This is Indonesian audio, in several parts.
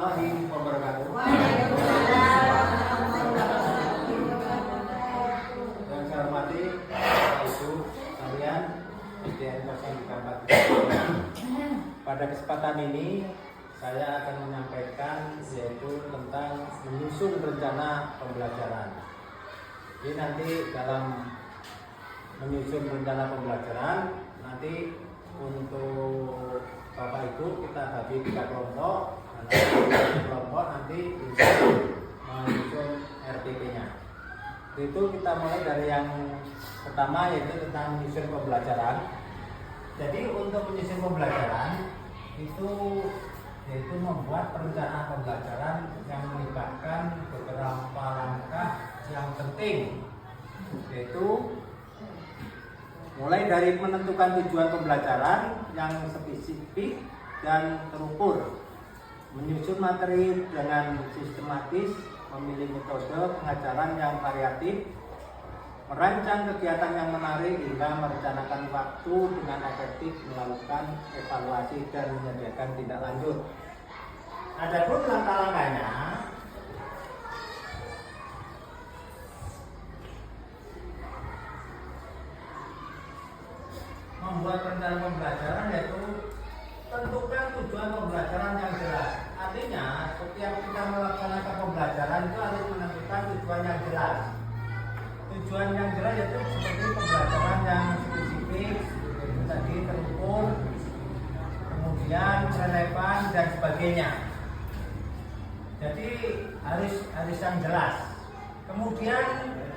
warahmatullahi wabarakatuh. Yang saya hormati Bapak Ibu sekalian, SDN 034. Pada kesempatan ini saya akan menyampaikan yaitu tentang menyusun rencana pembelajaran. Jadi nanti dalam menyusun rencana pembelajaran, nanti untuk Bapak Ibu kita bagi 3 kelompok. Kelompok nanti bisa menyusun RPP-nya. Itu kita mulai dari yang pertama yaitu tentang menyusun pembelajaran. Jadi untuk menyusun pembelajaran itu yaitu membuat perencanaan pembelajaran yang melibatkan beberapa langkah yang penting, yaitu mulai dari menentukan tujuan pembelajaran yang spesifik dan terukur, menyusun materi dengan sistematis, memilih metode pengajaran yang variatif, merancang kegiatan yang menarik hingga merencanakan waktu dengan efektif, melakukan evaluasi dan menyediakan tindak lanjut. Adapun langkah-langkahnya, membuat rencana pembelajaran yaitu tentukan tujuan pembelajaran yang jelas. Artinya setiap kita melaksanakan pembelajaran itu harus menentukan tujuan yang jelas. Tujuan yang jelas yaitu seperti pembelajaran yang spesifik, tadi terukur, kemudian relevan dan sebagainya. Jadi harus yang jelas. Kemudian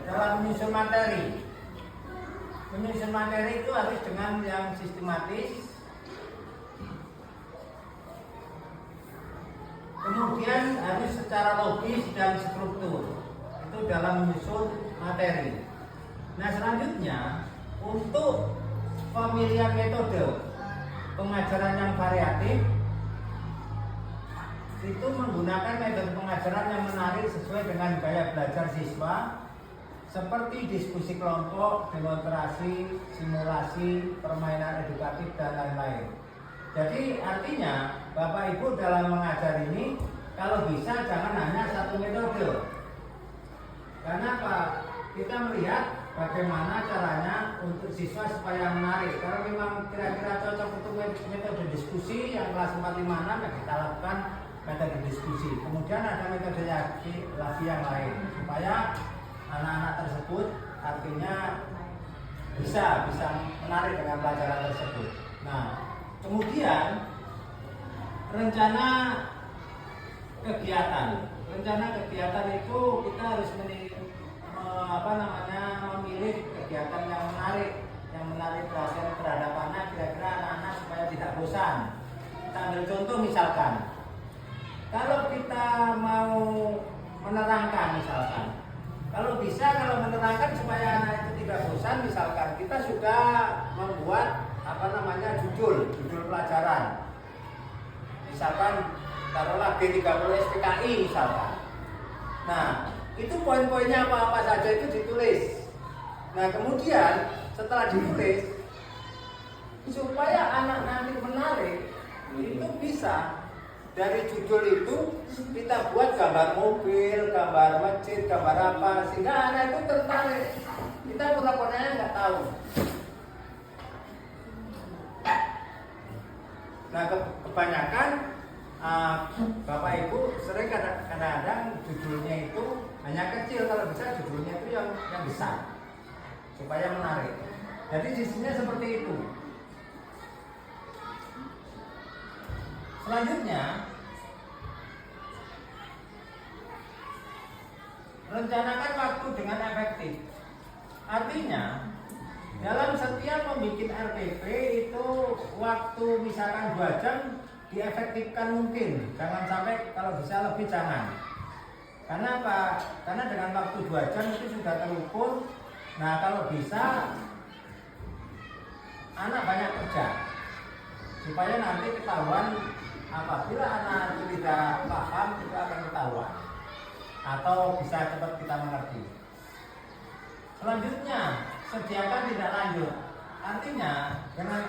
dalam menyusun materi. Menyusun materi itu harus dengan yang sistematis. Kemudian harus secara logis dan struktur. Itu dalam menyusun materi. Nah, selanjutnya untuk pemilihan metode pengajaran yang variatif itu menggunakan metode pengajaran yang menarik sesuai dengan gaya belajar siswa, seperti diskusi kelompok, demonstrasi, simulasi, permainan edukatif, dan lain-lain. Jadi artinya Bapak Ibu dalam mengajar ini kalau bisa jangan hanya satu metode. Karena apa? Kita melihat bagaimana caranya untuk siswa supaya menarik. Kalau memang kira-kira cocok untuk metode diskusi yang kelas 456, ya kita lakukan metode diskusi. Kemudian ada metode lagi yang lain supaya anak-anak tersebut artinya bisa menarik dengan pelajaran tersebut. Nah, kemudian rencana kegiatan itu kita harus memilih kegiatan yang menarik perhatian terhadap anak, kira-kira anak-anak supaya tidak bosan. Kita ambil contoh misalkan, kalau kita mau menerangkan misalkan, kalau menerangkan supaya anak itu tidak bosan, misalkan kita sudah membuat judul pelajaran. Misalkan taruhlah B30 SPKI misalkan. Nah, itu poin-poinnya apa saja itu ditulis. Nah, kemudian setelah ditulis supaya anak nanti menarik, itu bisa dari judul itu kita buat gambar mobil, gambar masjid, gambar apa, sehingga anak itu tertarik. Kita pura-puranya nggak tahu. Nah, kebanyakan Bapak Ibu sering kadang-kadang judulnya itu hanya kecil, kalau bisa judulnya itu yang besar supaya menarik. Jadi sisinya seperti itu. Selanjutnya, rencanakan waktu dengan efektif. Artinya, dalam setiap membuat RPP itu waktu misalkan 2 jam diefektifkan mungkin. Jangan sampai, kalau bisa lebih jangan. Karena apa? Karena dengan waktu 2 jam itu sudah terukur. Nah, kalau bisa anak banyak kerja supaya nanti ketahuan. Apabila anak itu tidak paham, itu akan ketahuan atau bisa cepat kita mengerti. Selanjutnya, sediakan tindak lanjut. Artinya dengan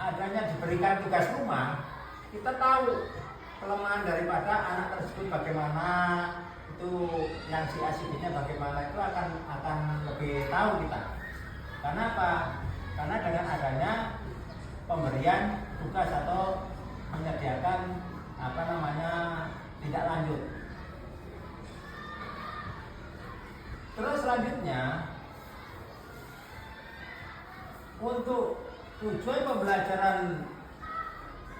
adanya diberikan tugas rumah, kita tahu kelemahan daripada anak tersebut bagaimana, itu yang si A si B-nya bagaimana, itu akan lebih tahu kita. Karena apa? Karena dengan adanya pemberian tugas atau menyediakan tidak lanjut. Terus selanjutnya, untuk tujuan pembelajaran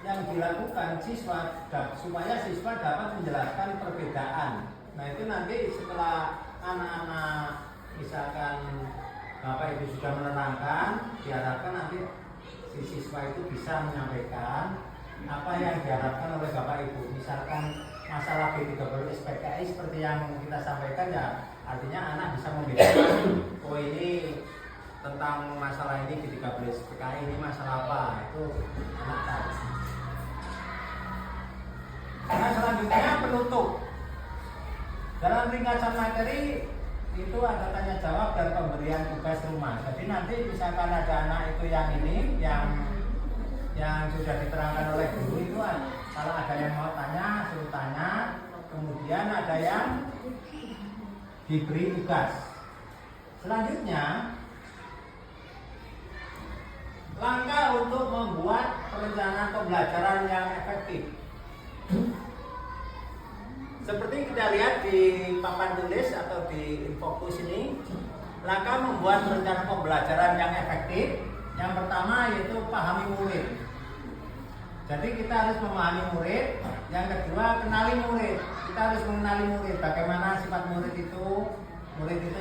yang dilakukan siswa supaya siswa dapat menjelaskan perbedaan. Nah itu nanti setelah anak-anak misalkan Bapak Ibu sudah menerangkan, diharapkan nanti si siswa itu bisa menyampaikan apa yang diharapkan oleh Bapak Ibu. Misalkan masalah B30 SPKI seperti yang kita sampaikan, ya artinya anak bisa membedakan, oh ini tentang masalah ini B30 SPKI ini masalah apa, itu anak tahu. Nah selanjutnya penutup. Dalam ringkasan materi itu ada tanya jawab dan pemberian tugas rumah. Jadi nanti misalkan ada anak itu yang sudah diterangkan oleh guru itu, kalau ada yang mau tanya, suruh tanya. Kemudian ada yang diberi tugas. Selanjutnya, langkah untuk membuat perencanaan pembelajaran yang efektif. Seperti kita lihat di papan tulis atau di infokus ini, langkah membuat rencana pembelajaran yang efektif. Yang pertama yaitu pahami murid. Jadi kita harus memahami murid. Yang kedua, kenali murid. Kita harus mengenali murid. Bagaimana sifat murid itu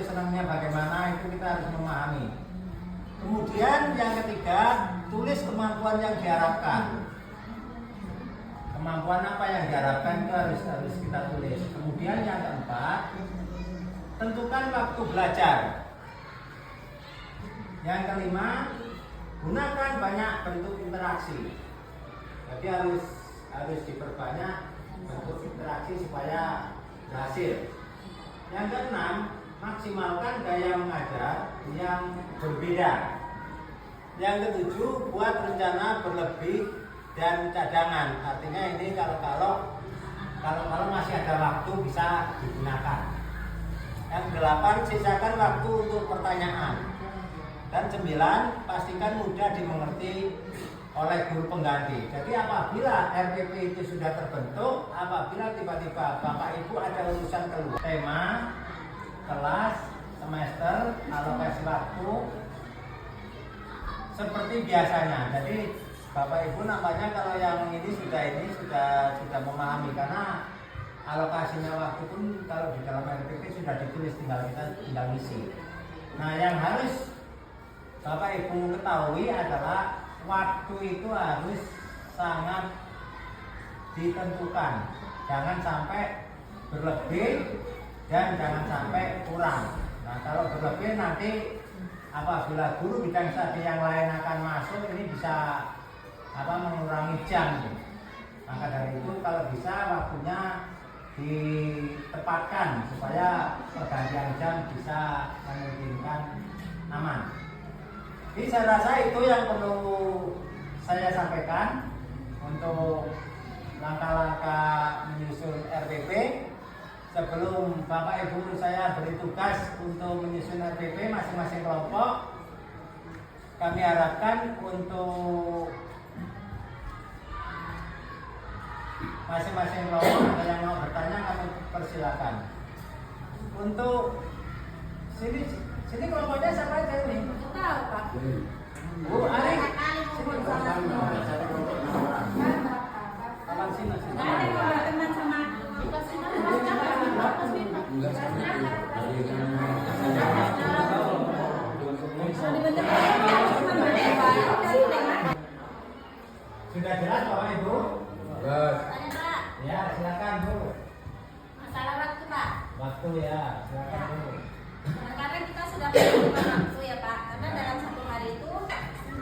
senangnya bagaimana, itu kita harus memahami. Kemudian yang ketiga, tulis kemampuan yang diharapkan. Kemampuan apa yang diharapkan itu harus kita tulis. Kemudian yang keempat, tentukan waktu belajar. Yang kelima, gunakan banyak bentuk interaksi. Jadi harus diperbanyak bentuk interaksi supaya berhasil. Yang keenam, maksimalkan gaya mengajar yang berbeda. Yang ketujuh, buat rencana berlebih dan cadangan. Artinya ini kalau masih ada waktu bisa digunakan. Yang delapan, sisakan waktu untuk pertanyaan. Dan 9, pastikan mudah dimengerti oleh guru pengganti. Jadi apabila RPP itu sudah terbentuk, apabila tiba-tiba Bapak Ibu ada urusan keluar, tema, kelas, semester, alokasi waktu, seperti biasanya. Jadi Bapak Ibu nampaknya kalau yang ini sudah memahami, karena alokasinya waktu pun kalau di dalam RPP sudah ditulis, kita tinggal ngisi. Nah yang harus Bapak Ibu ketahui adalah waktu itu harus sangat ditentukan, jangan sampai berlebih dan jangan sampai kurang. Nah kalau berlebih nanti apabila guru bidang studi yang lain akan masuk, ini bisa mengurangi jam. Maka dari itu kalau bisa waktunya ditepatkan supaya pergantian jam bisa memungkinkan aman. Jadi saya rasa itu yang perlu saya sampaikan untuk langkah-langkah menyusun RPP. Sebelum Bapak Ibu saya beri tugas untuk menyusun RPP masing-masing kelompok, kami harapkan untuk masing-masing kelompok ada yang mau bertanya, kami persilakan. Untuk sini kelompoknya siapa aja ini? Tahu Pak. Bu Ali. Sini Kapan sini? teman sama Sudah jelas Bapak Ibu? Jelas. Ya, silakan Bu. masalah waktu Pak. Waktu ya, silakan Bu. Karena kita sudah menentukan waktu ya Pak. Karena dalam satu hari itu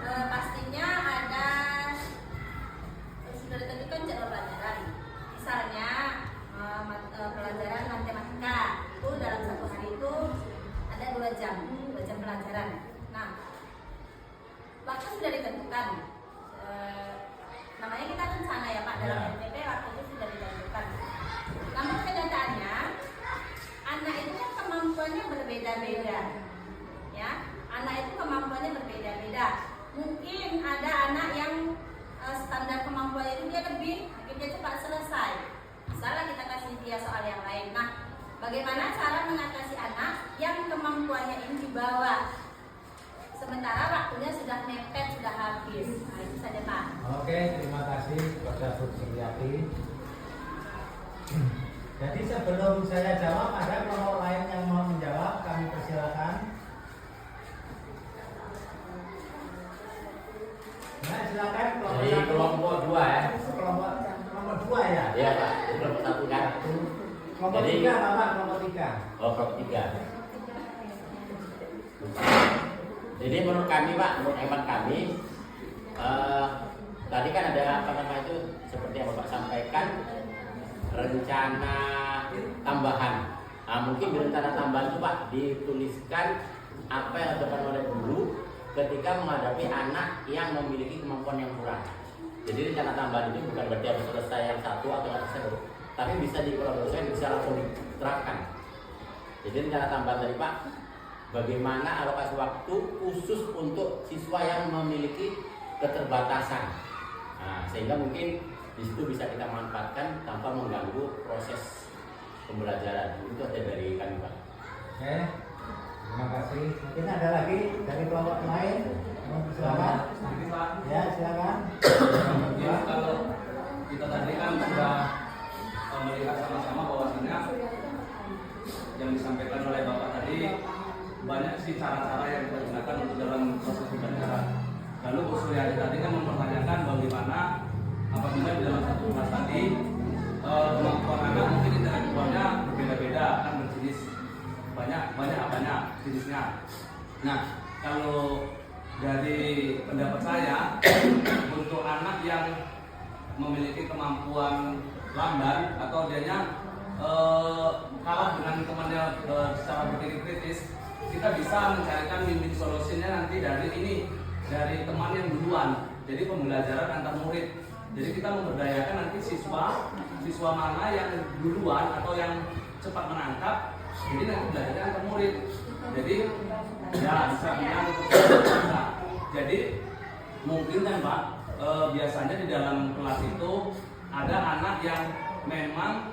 pastinya ada sudah ditentukan jadwal pelajaran. Misalnya pelajaran matematika itu dalam satu hari itu ada 2 jam pelajaran. Nah, waktu sudah ditentukan. Namanya kita rencana ya Pak, dalam RPP waktu itu sudah ditentukan. Bagaimana cara mengatasi anak yang kemampuannya ini di bawah, sementara waktunya sudah mepet, sudah habis. Nah, itu saja Pak. Oke, terima kasih kepada Bu Suryati. Jadi sebelum saya jawab, ada kelompok lain yang mau menjawab, kami persilakan. Nah, silakan kelompok Jadi kelompok 2 ya. Kelompok 2 ya. Iya Pak, itu kelompok 1 kan. Kelompok Jadi- 3 Bapak, kelompok 3. Oh, kelompok 3. Jadi menurut kami Pak, menurut hemat kami, tadi kan ada apa namanya itu seperti yang Bapak sampaikan, rencana tambahan. Nah, mungkin di rencana tambahan itu Pak dituliskan apa yang dilakukan oleh guru ketika menghadapi anak yang memiliki kemampuan yang kurang. Jadi rencana tambahan itu bukan berarti harus selesai yang satu atau yang satu, tapi bisa dikolaborasikan, bisa langsung diterapkan. Jadi rencana tambahan tadi Pak, bagaimana alokasi waktu khusus untuk siswa yang memiliki keterbatasan. Nah, sehingga mungkin di situ bisa kita manfaatkan tanpa mengganggu proses pembelajaran. Itu ada dari kami Pak. Oke, terima kasih. Mungkin ada lagi dari kelompok lain? Silakan. Sedikit Pak. Ya, silakan. Ya, kalau kita tadi kan sudah melihat sama-sama bahwasannya yang disampaikan oleh Bapak tadi banyak sih cara-cara yang kita gunakan untuk dalam proses pembelajaran. Lalu Bu Suryati tadi kan mempertanyakan bagaimana apabila di dalam satu kelas tadi kemampuan anak mungkin intelektualnya berbeda-beda, kan berjenis banyak jenisnya. Nah, kalau dari pendapat saya untuk anak yang memiliki kemampuan lamban atau dianya kalah dengan temannya secara berpikir kritis, kita bisa mencarikan win-win solusinya nanti dari teman yang duluan. Jadi pembelajaran antar murid. Jadi kita memberdayakan nanti siswa mana yang duluan atau yang cepat menangkap. Jadi nanti belajarnya antar murid. Jadi ya bisa bilang itu bisa. Jadi mungkin kan Pak, biasanya di dalam kelas itu ada anak yang memang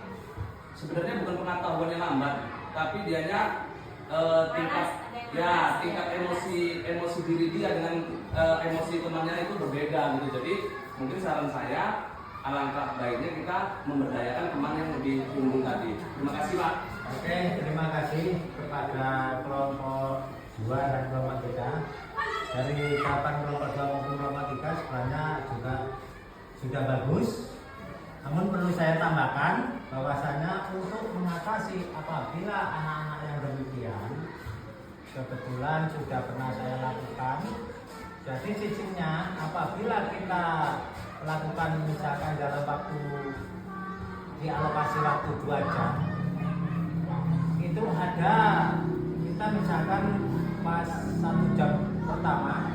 sebenarnya bukan pengetahuannya lambat, tapi dianya tingkat emosi diri dia dengan emosi temannya itu berbeda gitu. Jadi mungkin saran saya alangkah baiknya kita memberdayakan teman yang lebih unggul tadi. Terima kasih Pak. Oke, terima kasih kepada kelompok 2 dan kelompok 3. Dari jawaban kelompok 2 maupun kelompok 3 sebenarnya juga sudah bagus. Namun perlu saya tambahkan bahwasanya untuk mengatasi apabila anak-anak yang demikian, kebetulan sudah pernah saya lakukan. Jadi sistemnya apabila kita lakukan misalkan dalam waktu dialokasi waktu 2 jam, itu ada kita misalkan pas 1 jam pertama,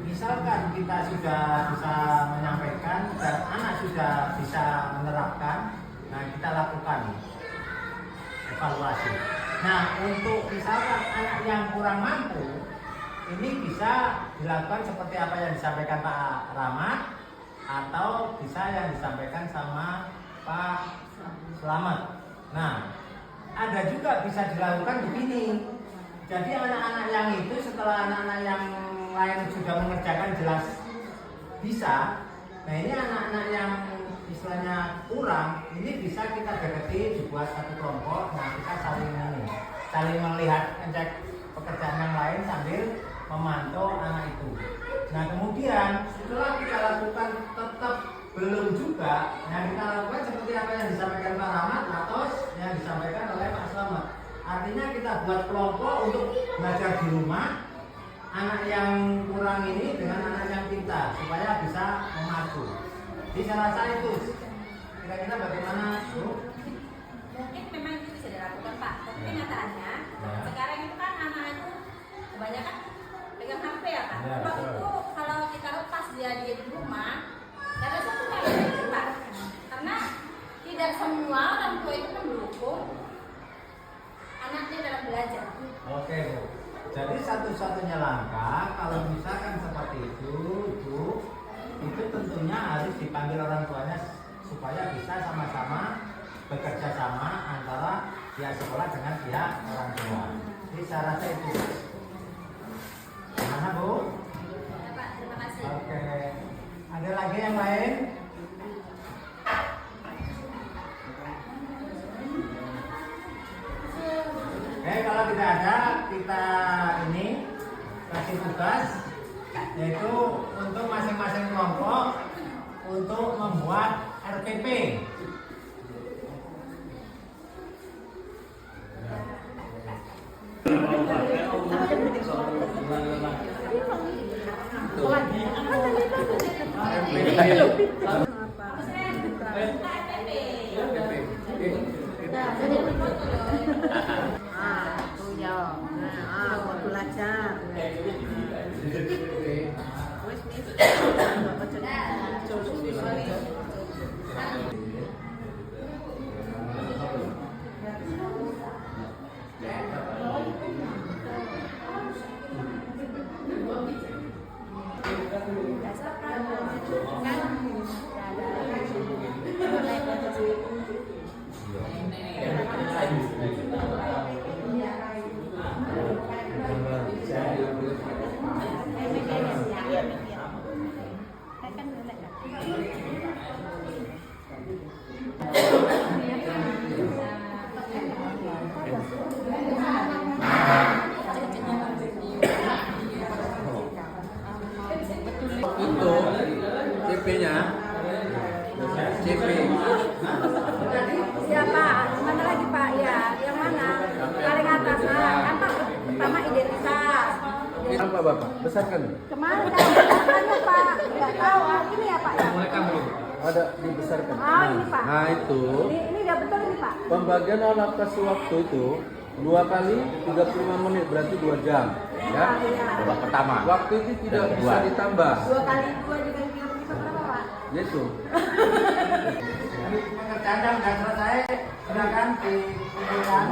misalkan kita sudah bisa menyampaikan dan anak sudah bisa menerapkan, nah kita lakukan evaluasi. Nah, untuk misalkan anak yang kurang mampu, ini bisa dilakukan seperti apa yang disampaikan Pak Rahmat atau bisa yang disampaikan sama Pak Slamet. Nah, ada juga bisa dilakukan begini. Jadi anak-anak yang itu setelah anak-anak yang lain sudah mengerjakan jelas bisa. Nah, ini anak-anak yang istilahnya kurang, ini bisa kita dekati dibuat satu kelompok. Nah, kita saling melihat cek pekerjaan yang lain sambil memantau anak itu. Nah, kemudian setelah kita lakukan tetap belum juga, yang kita lakukan seperti apa yang disampaikan Pak Rahmat atau yang disampaikan oleh Pak Slamet. Artinya kita buat kelompok untuk belajar di rumah anak yang kurang ini dengan anak yang pintar supaya bisa memadu. Jadi saya rasa itu kira-kira bagaimana Bu? Mungkin memang itu bisa dilakukan Pak, tapi kenyataannya sekarang itu kan anak itu kebanyakan pegang HP ya Pak. Ya, Kalau betul. itu kalau kita lepas dia di rumah, karena satu hal itu Pak, karena tidak semua orang tua itu mendukung anaknya dalam belajar. Oke Bu. Jadi satu-satunya langkah kalau misalkan seperti itu Bu, itu tentunya harus dipanggil orang tuanya supaya bisa sama-sama bekerja sama antara pihak sekolah dengan pihak orang tua. Jadi saya rasa itu. Gimana Bu? Ya Pak, terima kasih. Oke. Ada lagi yang lain? Oke, kalau tidak ada, kita ini kasih tugas yaitu untuk masing-masing kelompok untuk membuat RPP. Belajar. Itu CP-nya. CP. Siapa? Mana lagi Pak? Ya, yang mana? Paling atas. Nah, kan Pak pertama identitas. Apa Bapak? Besarkan. Kemarin kan besarkannya Pak, nggak tahu. Ah, ini ya Pak ya. Ada dibesarkan. Oh, ini Pak. Nah itu Ini udah betul ini Pak. pembagian alokasi waktu itu 2 kali 35 menit berarti 2 jam. Ya. Babak pertama. Waktu itu tidak Dan bisa dua. ditambah. 2 kali 2 dibagi 30 berapa Pak? Itu. Pengerjaan yang sudah selesai, silakan dikumpulkan.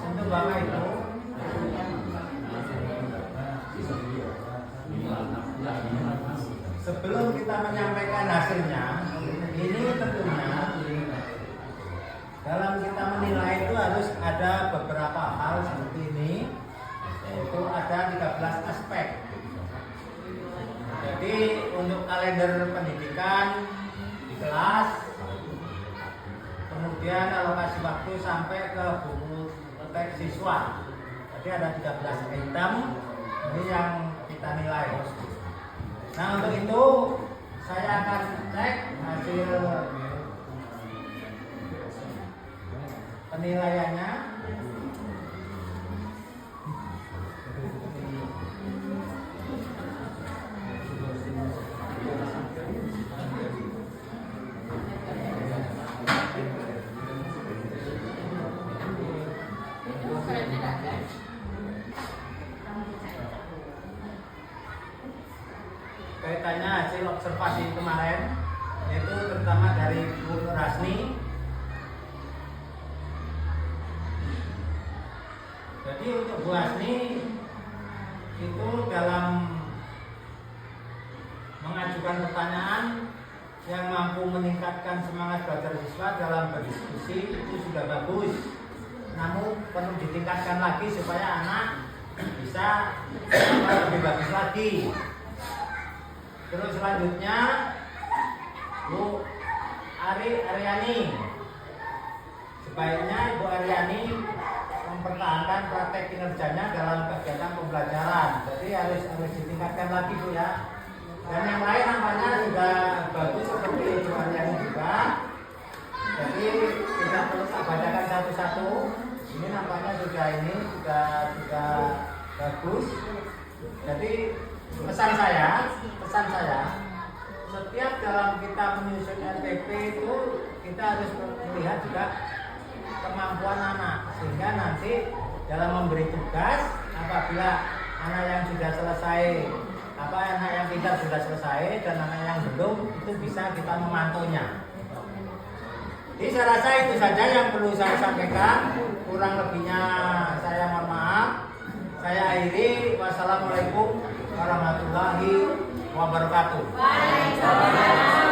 Untuk Bapak itu sebelum kita menyampaikan hasilnya, ini tentunya dalam kita menilai itu harus ada beberapa hal seperti ini, yaitu ada 13 aspek. Jadi untuk kalender pendidikan di kelas, kemudian alokasi waktu sampai ke buku teks siswa. Jadi ada 13 item ini yang kita nilai. Nah untuk itu saya akan cek hasil penilaiannya. Kaitannya hasil observasi kemarin, yaitu terutama dari Bu Rasni. Jadi untuk Bu Rasni itu dalam mengajukan pertanyaan yang mampu meningkatkan semangat belajar siswa dalam berdiskusi itu sudah bagus. Namun perlu ditingkatkan lagi supaya anak bisa lebih bagus lagi. Terus selanjutnya Bu Aryani, sebaiknya Ibu Aryani mempertahankan praktek kinerjanya dalam kegiatan pembelajaran. Jadi harus ditingkatkan lagi Bu ya. Dan yang lain nampaknya sudah bagus seperti Ibu Aryani juga. Jadi tidak perlu tak bacakan satu-satu. Ini nampaknya sudah bagus. Jadi pesan saya setiap dalam kita menyusun RPP itu kita harus melihat juga kemampuan anak, sehingga nanti dalam memberi tugas apabila anak yang sudah selesai anak yang pintar sudah selesai dan anak yang belum itu bisa kita memantaunya. Jadi saya rasa itu saja yang perlu saya sampaikan, kurang lebihnya saya mohon maaf. Saya akhiri, wassalamualaikum warahmatullahi wabarakatuh. Waalaikumsalam.